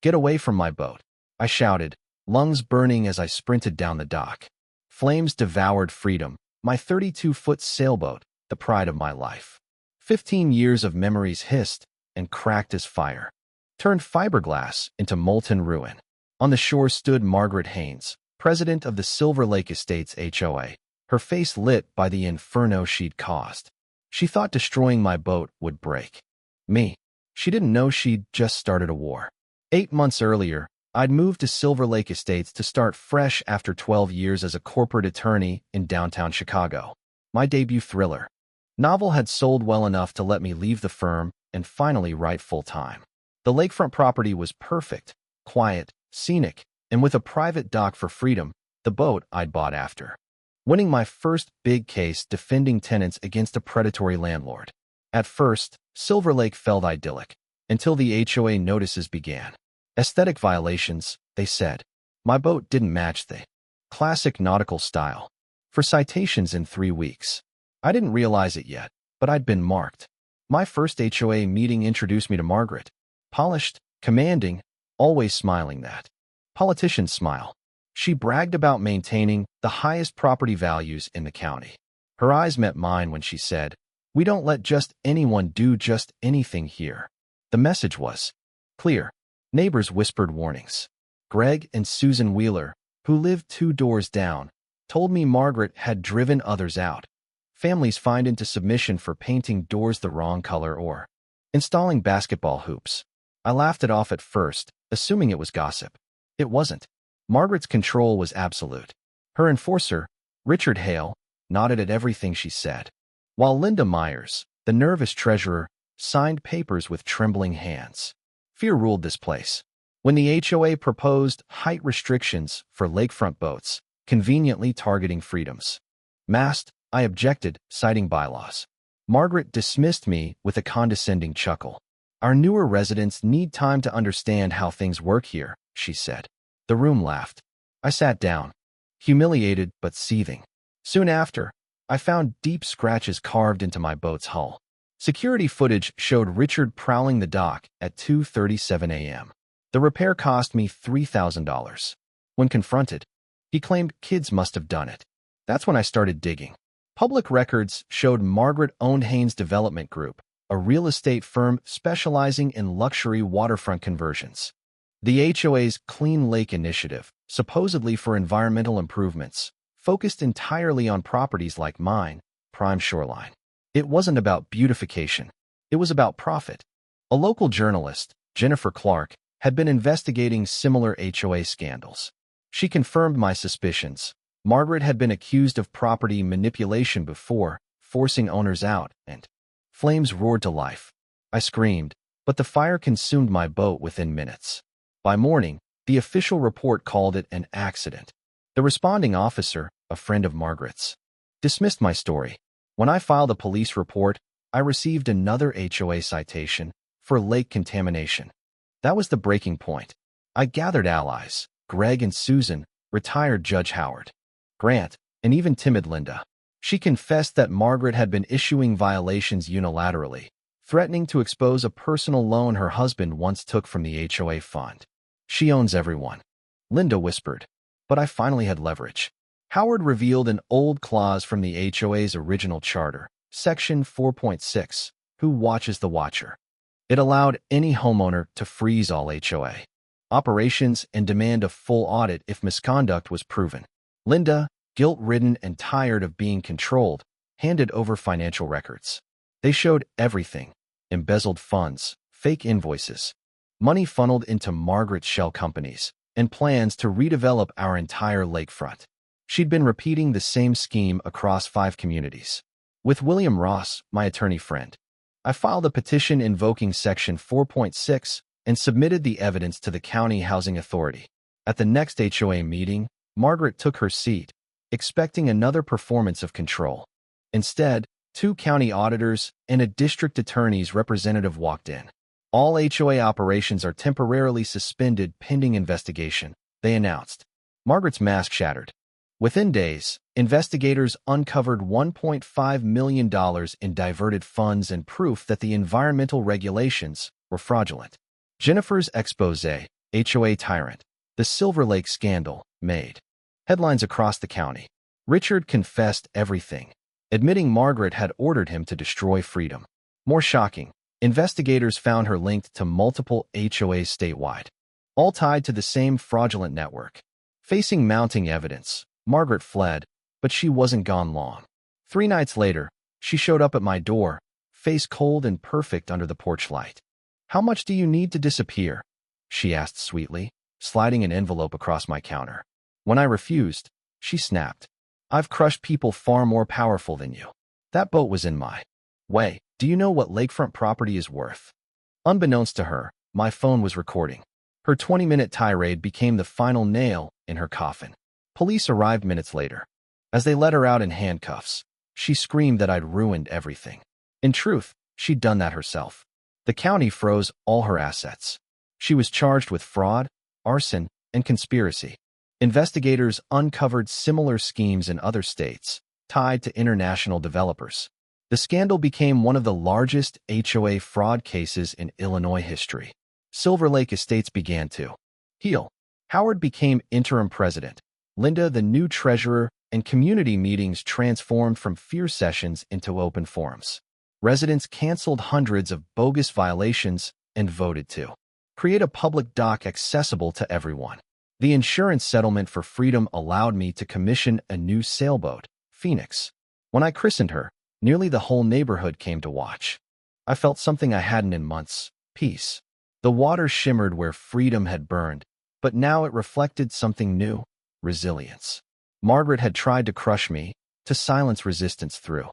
"Get away from my boat," I shouted, lungs burning as I sprinted down the dock. Flames devoured Freedom, my 32-foot sailboat, the pride of my life. 15 years of memories hissed and cracked as fire, turned fiberglass into molten ruin. On the shore stood Margaret Haynes, president of the Silver Lake Estates HOA, her face lit by the inferno she'd caused. She thought destroying my boat would break me. She didn't know she'd just started a war. 8 months earlier, I'd moved to Silver Lake Estates to start fresh after 12 years as a corporate attorney in downtown Chicago. My debut thriller novel had sold well enough to let me leave the firm and finally write full-time. The lakefront property was perfect, quiet, scenic, and with a private dock for Freedom, the boat I'd bought after. Winning my first big case defending tenants against a predatory landlord. At first, Silver Lake felt idyllic, until the HOA notices began. Aesthetic violations, they said. My boat didn't match the classic nautical style. For citations in 3 weeks. I didn't realize it yet, but I'd been marked. My first HOA meeting introduced me to Margaret. Polished, commanding, always smiling that politicians smile. She bragged about maintaining the highest property values in the county. Her eyes met mine when she said, "We don't let just anyone do just anything here." The message was clear. Neighbors whispered warnings. Greg and Susan Wheeler, who lived 2 doors down, told me Margaret had driven others out. Families fined into submission for painting doors the wrong color or installing basketball hoops. I laughed it off at first, assuming it was gossip. It wasn't. Margaret's control was absolute. Her enforcer, Richard Hale, nodded at everything she said, while Linda Myers, the nervous treasurer, signed papers with trembling hands. Fear ruled this place. When the HOA proposed height restrictions for lakefront boats, conveniently targeting Freedom's mast, I objected, citing bylaws. Margaret dismissed me with a condescending chuckle. "Our newer residents need time to understand how things work here," she said. The room laughed. I sat down, humiliated but seething. Soon after, I found deep scratches carved into my boat's hull. Security footage showed Richard prowling the dock at 2:37 a.m. The repair cost me $3,000. When confronted, he claimed kids must have done it. That's when I started digging. Public records showed Margaret owned Haynes Development Group, a real estate firm specializing in luxury waterfront conversions. The HOA's Clean Lake Initiative, supposedly for environmental improvements, focused entirely on properties like mine, prime shoreline. It wasn't about beautification. It was about profit. A local journalist, Jennifer Clark, had been investigating similar HOA scandals. She confirmed my suspicions. Margaret had been accused of property manipulation before, forcing owners out, and flames roared to life. I screamed, but the fire consumed my boat within minutes. By morning, the official report called it an accident. The responding officer, a friend of Margaret's, dismissed my story. When I filed a police report, I received another HOA citation for lake contamination. That was the breaking point. I gathered allies, Greg and Susan, retired Judge Howard Grant, and even timid Linda. She confessed that Margaret had been issuing violations unilaterally, threatening to expose a personal loan her husband once took from the HOA fund. "She owns everyone," Linda whispered. But I finally had leverage. Howard revealed an old clause from the HOA's original charter, Section 4.6, who watches the watcher. It allowed any homeowner to freeze all HOA operations and demand a full audit if misconduct was proven. Linda, guilt-ridden and tired of being controlled, handed over financial records. They showed everything: embezzled funds, fake invoices, money funneled into Margaret's shell companies, and plans to redevelop our entire lakefront. She'd been repeating the same scheme across 5 communities. With William Ross, my attorney friend, I filed a petition invoking Section 4.6 and submitted the evidence to the County Housing Authority. At the next HOA meeting, Margaret took her seat, expecting another performance of control. Instead, 2 county auditors and a district attorney's representative walked in. "All HOA operations are temporarily suspended pending investigation," they announced. Margaret's mask shattered. Within days, investigators uncovered $1.5 million in diverted funds and proof that the environmental regulations were fraudulent. Jennifer's exposé, HOA tyrant. The Silver Lake scandal made headlines across the county. Richard confessed everything, admitting Margaret had ordered him to destroy freedom. More shocking, investigators found her linked to multiple HOAs statewide, all tied to the same fraudulent network. Facing mounting evidence, Margaret fled, but she wasn't gone long. 3 nights later, she showed up at my door, face cold and perfect under the porch light. "How much do you need to disappear?" she asked sweetly, sliding an envelope across my counter. When I refused, she snapped, "I've crushed people far more powerful than you. That boat was in my way. Do you know what lakefront property is worth?" Unbeknownst to her, my phone was recording. Her 20-minute tirade became the final nail in her coffin. Police arrived minutes later. As they let her out in handcuffs, she screamed that I'd ruined everything. In truth, she'd done that herself. The county froze all her assets. She was charged with fraud, arson, and conspiracy. Investigators uncovered similar schemes in other states, tied to international developers. The scandal became one of the largest HOA fraud cases in Illinois history. Silver Lake estates began to heal. Howard became interim president. Linda, the new treasurer, and community meetings transformed from fear sessions into open forums. Residents canceled hundreds of bogus violations and voted to create a public dock accessible to everyone. The insurance settlement for freedom allowed me to commission a new sailboat, Phoenix. When I christened her, nearly the whole neighborhood came to watch. I felt something I hadn't in months: peace. The water shimmered where freedom had burned, but now it reflected something new: resilience. Margaret had tried to crush me, to silence resistance through